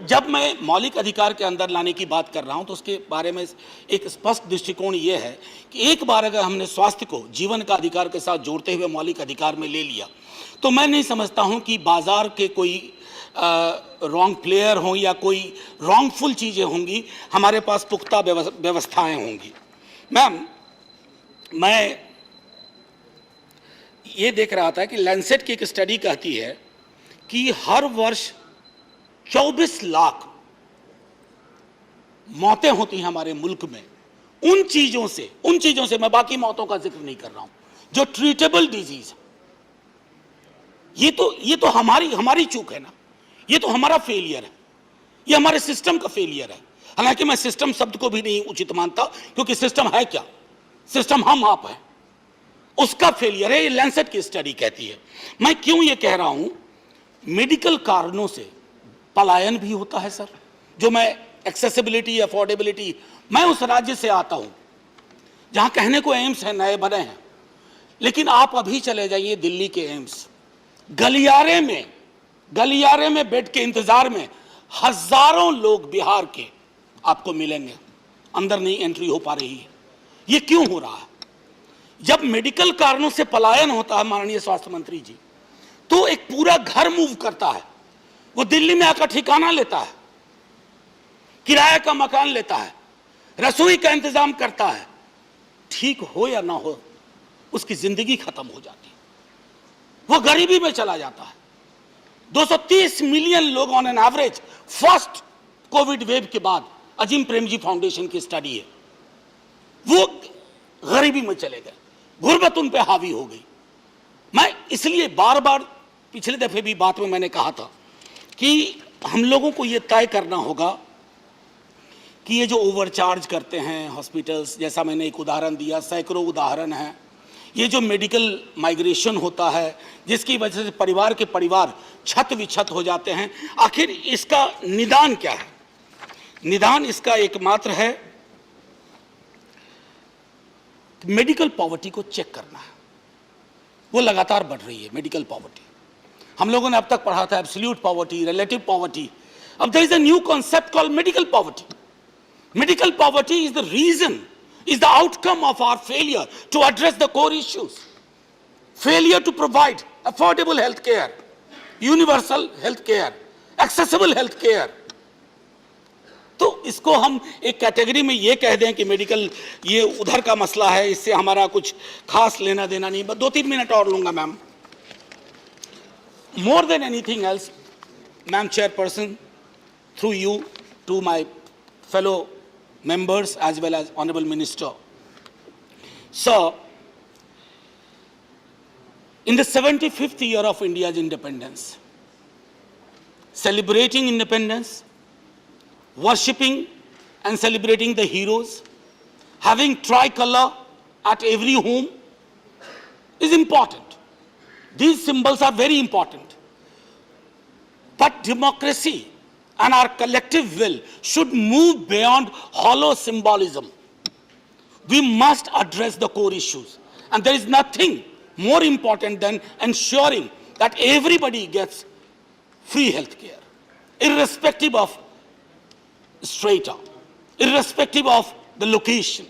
जब मैं मौलिक अधिकार के अंदर लाने की बात कर रहा हूं तो उसके बारे में एक स्पष्ट दृष्टिकोण यह है कि एक बार अगर हमने स्वास्थ्य को जीवन का अधिकार के साथ जोड़ते हुए मौलिक अधिकार में ले लिया तो मैं नहीं समझता हूं कि बाजार के कोई रॉन्ग प्लेयर हों या कोई रॉन्गफुल चीज़ें होंगी। हमारे पास पुख्ता व्यवस्थाएं होंगी। मैम, मैं ये देख रहा था कि लैंसेट की एक स्टडी कहती है कि हर वर्ष 24 लाख मौतें होती हैं हमारे मुल्क में उन चीजों से मैं बाकी मौतों का जिक्र नहीं कर रहा हूं जो ट्रीटेबल डिजीज। ये तो हमारी चूक है ना, ये तो हमारा फेलियर है, ये हमारे सिस्टम का फेलियर है। हालांकि मैं सिस्टम शब्द को भी नहीं उचित मानता क्योंकि सिस्टम है क्या, सिस्टम हम आप हैं, उसका फेलियर है। ये लैंसेट की स्टडी कहती है। मैं क्यों ये कह रहा हूं, मेडिकल कारणों से पलायन भी होता है सर। जो मैं एक्सेसिबिलिटी अफोर्डेबिलिटी, मैं उस राज्य से आता हूं जहां कहने को एम्स है, नए बने हैं, लेकिन आप अभी चले जाइए दिल्ली के एम्स, गलियारे में बेड के इंतजार में हजारों लोग बिहार के आपको मिलेंगे, अंदर नहीं एंट्री हो पा रही है। ये क्यों हो रहा है? जब मेडिकल कारणों से पलायन होता है माननीय स्वास्थ्य मंत्री जी, तो एक पूरा घर मूव करता है। वो दिल्ली में आकर ठिकाना लेता है, किराए का मकान लेता है, रसोई का इंतजाम करता है। ठीक हो या ना हो, उसकी जिंदगी खत्म हो जाती है, वो गरीबी में चला जाता है। 230 मिलियन लोग on an average first Covid wave के बाद, अजीम प्रेमजी फाउंडेशन की स्टडी है, वो गरीबी में चले गए, गुर्बत उन पे हावी हो गई। मैं इसलिए बार बार पिछले दफे भी बात में मैंने कहा था कि हम लोगों को यह तय करना होगा कि ये जो ओवरचार्ज करते हैं हॉस्पिटल्स, जैसा मैंने एक उदाहरण दिया, सैकड़ों उदाहरण हैं, ये जो मेडिकल माइग्रेशन होता है जिसकी वजह से परिवार के परिवार छत विछत हो जाते हैं, आखिर इसका निदान क्या है? निदान इसका एकमात्र है मेडिकल पॉवर्टी को चेक करना है। वो लगातार बढ़ रही है मेडिकल पॉवर्टी। हम लोगों ने अब तक पढ़ा था एब्सोल्यूट पॉवर्टी, रिलेटिव पॉवर्टी। अब there is a new concept called medical poverty. Medical poverty is the reason, is the outcome of our failure to address the core issues. Failure to provide affordable health care, universal health care, accessible health care. तो इसको हम एक category में ये कह दें कि medical ये उधर का मसला है, इससे हमारा कुछ खास लेना देना नहीं। बस 2-3 मिनट और लूंगा ma'am. More than anything else, ma'am chairperson, through you to my fellow members as well as Honorable Minister. So, in the 75th year of India's independence, celebrating independence, worshipping and celebrating the heroes, having tricolor at every home is important. These symbols are very important. But democracy and our collective will should move beyond hollow symbolism. We must address the core issues. And there is nothing more important than ensuring that everybody gets free health care, irrespective of strata, irrespective of the location,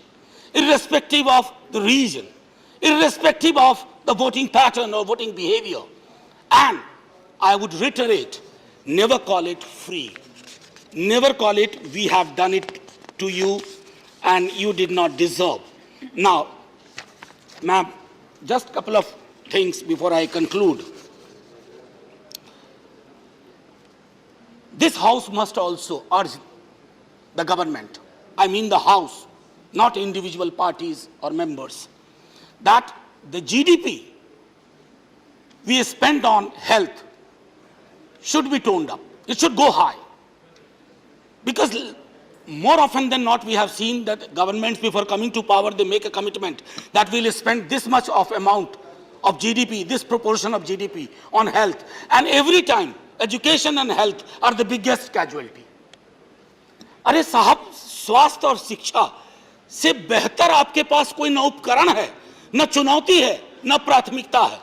irrespective of the region, irrespective of the voting pattern or voting behavior. And I would reiterate, never call it free. Never call it, we have done it to you and you did not deserve. Now, ma'am, just a couple of things before I conclude. This House must also urge the government, I mean the House, not individual parties or members, that the GDP we spend on health should be toned up. It should go high. Because more often than not, we have seen that governments, before coming to power, they make a commitment that we'll spend this much of amount of GDP, this proportion of GDP on health. And every time, education and health are the biggest casualty. अरे साहब, स्वास्थ्य और शिक्षा से बेहतर आपके पास कोई न उपकरण है, न चुनौती है, न प्राथमिकता है।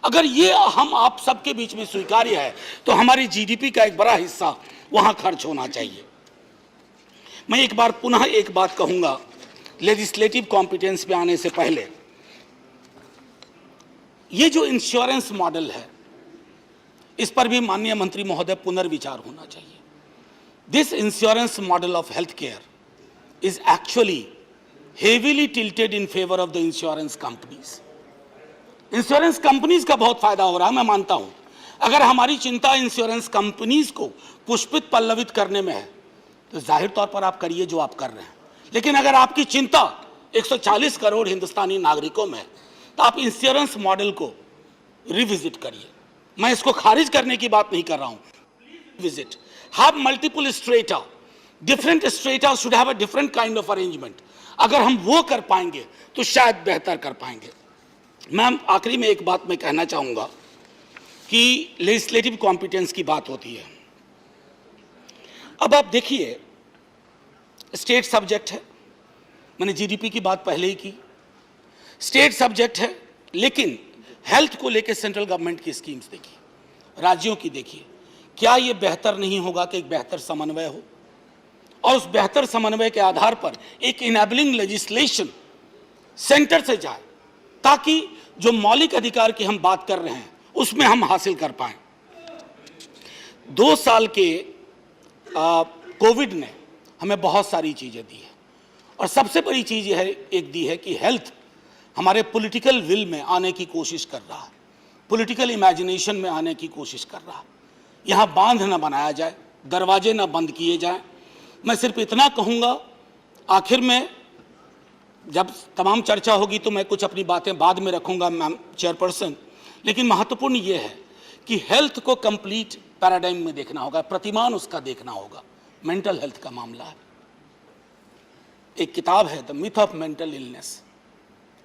अगर ये हम आप सबके बीच में स्वीकार्य है तो हमारी जीडीपी का एक बड़ा हिस्सा वहां खर्च होना चाहिए। मैं एक बार पुनः एक बात कहूंगा लेजिस्लेटिव कॉम्पिटेंस पे आने से पहले, ये जो इंश्योरेंस मॉडल है इस पर भी माननीय मंत्री महोदय पुनर्विचार होना चाहिए। This insurance model of health care is actually heavily tilted in favour of the insurance companies. Insurance companies का बहुत फायदा हो रहा है, मैं मानता हूं। अगर हमारी चिंता इंश्योरेंस कंपनीज को पुष्पित पल्लवित करने में है तो जाहिर तौर पर आप करिए जो आप कर रहे हैं, लेकिन अगर आपकी चिंता 140 करोड़ हिंदुस्तानी नागरिकों में है तो आप इंश्योरेंस मॉडल को रिविजिट करिए। मैं इसको खारिज करने की बात नहीं कर रहा हूं। Visit have multiple strata, different strata should have a different kind of arrangement. अगर हम वो कर पाएंगे तो शायद बेहतर कर पाएंगे। मैम, आखिरी में एक बात मैं कहना चाहूंगा कि लेजिस्लेटिव कॉम्पिटेंस की बात होती है। अब आप देखिए, स्टेट सब्जेक्ट है, मैंने जीडीपी की बात पहले ही की, स्टेट सब्जेक्ट है, लेकिन हेल्थ को लेकर सेंट्रल गवर्नमेंट की स्कीम्स देखिए, राज्यों की देखिए। क्या ये बेहतर नहीं होगा कि एक बेहतर समन्वय हो और उस बेहतर समन्वय के आधार पर एक इनेबलिंग लेजिस्लेशन सेंटर से जाए ताकि जो मौलिक अधिकार की हम बात कर रहे हैं उसमें हम हासिल कर पाएं। 2 साल के कोविड ने हमें बहुत सारी चीजें दी है और सबसे बड़ी चीज यह एक दी है कि हेल्थ हमारे पॉलिटिकल विल में आने की कोशिश कर रहा है, पॉलिटिकल इमेजिनेशन में आने की कोशिश कर रहा है। यहाँ बांध न बनाया जाए, दरवाजे न बंद किए जाएं। मैं सिर्फ इतना कहूँगा, आखिर में जब तमाम चर्चा होगी तो मैं कुछ अपनी बातें बाद में रखूँगा मैम चेयरपर्सन, लेकिन महत्वपूर्ण ये है कि हेल्थ को कंप्लीट पैराडाइम में देखना होगा, प्रतिमान उसका देखना होगा। मेंटल हेल्थ का मामला है, एक किताब है the myth of mental illness.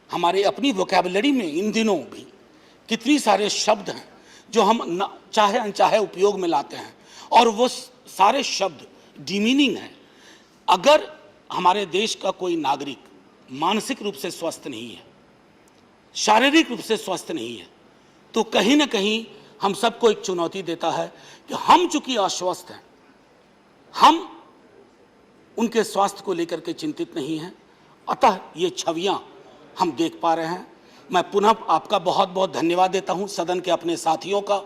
हमारे अपनी वोकैबुलरी में इन दिनों भी कितनी सारे शब्द हैं जो हम चाहे अनचाहे उपयोग में लाते हैं और वो सारे शब्द डिमीनिंग हैं। अगर हमारे देश का कोई नागरिक मानसिक रूप से स्वस्थ नहीं है, शारीरिक रूप से स्वस्थ नहीं है, तो कहीं ना कहीं हम सबको एक चुनौती देता है कि हम चूंकि अस्वस्थ हैं, हम उनके स्वास्थ्य को लेकर के चिंतित नहीं हैं। अतः ये छवियां हम देख पा रहे हैं। मैं पुनः आपका बहुत बहुत धन्यवाद देता हूं, सदन के अपने साथियों का।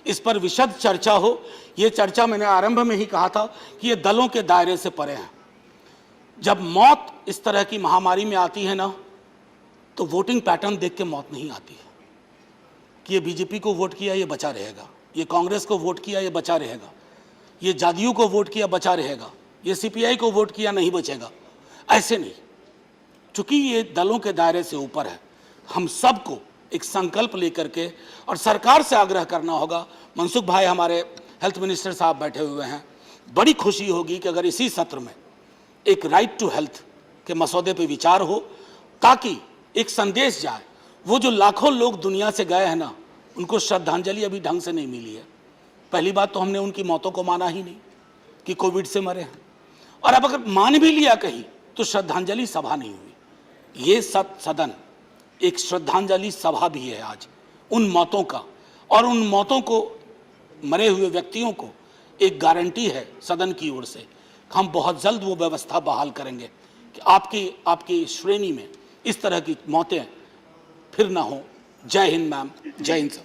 इस पर विशद चर्चा हो, ये चर्चा मैंने आरंभ में ही कहा था कि ये दलों के दायरे से परे है। जब मौत इस तरह की महामारी में आती है ना, तो वोटिंग पैटर्न देख के मौत नहीं आती है कि ये बीजेपी को वोट किया ये बचा रहेगा, ये कांग्रेस को वोट किया ये बचा रहेगा, ये जदयू को वोट किया बचा रहेगा, ये सीपीआई को वोट किया नहीं बचेगा। ऐसे नहीं, चूंकि ये दलों के दायरे से ऊपर है, हम सबको एक संकल्प लेकर के और सरकार से आग्रह करना होगा। मनसुख भाई हमारे हेल्थ मिनिस्टर साहब बैठे हुए हैं, बड़ी खुशी होगी कि अगर इसी सत्र में एक राइट टू हेल्थ के मसौदे पे विचार हो, ताकि एक संदेश जाए। वो जो लाखों लोग दुनिया से गए हैं ना, उनको श्रद्धांजलि अभी ढंग से नहीं मिली है। पहली बात तो हमने उनकी मौतों को माना ही नहीं कि कोविड से मरे हैं, और अब अगर मान भी लिया कहीं तो श्रद्धांजलि सभा नहीं हुई। ये सदन एक श्रद्धांजलि सभा भी है आज उन मौतों का, और उन मौतों को, मरे हुए व्यक्तियों को एक गारंटी है सदन की ओर से। हम बहुत जल्द वो व्यवस्था बहाल करेंगे कि आपकी श्रेणी में इस तरह की मौतें फिर ना हो। जय हिंद मैम, जय हिंद सर।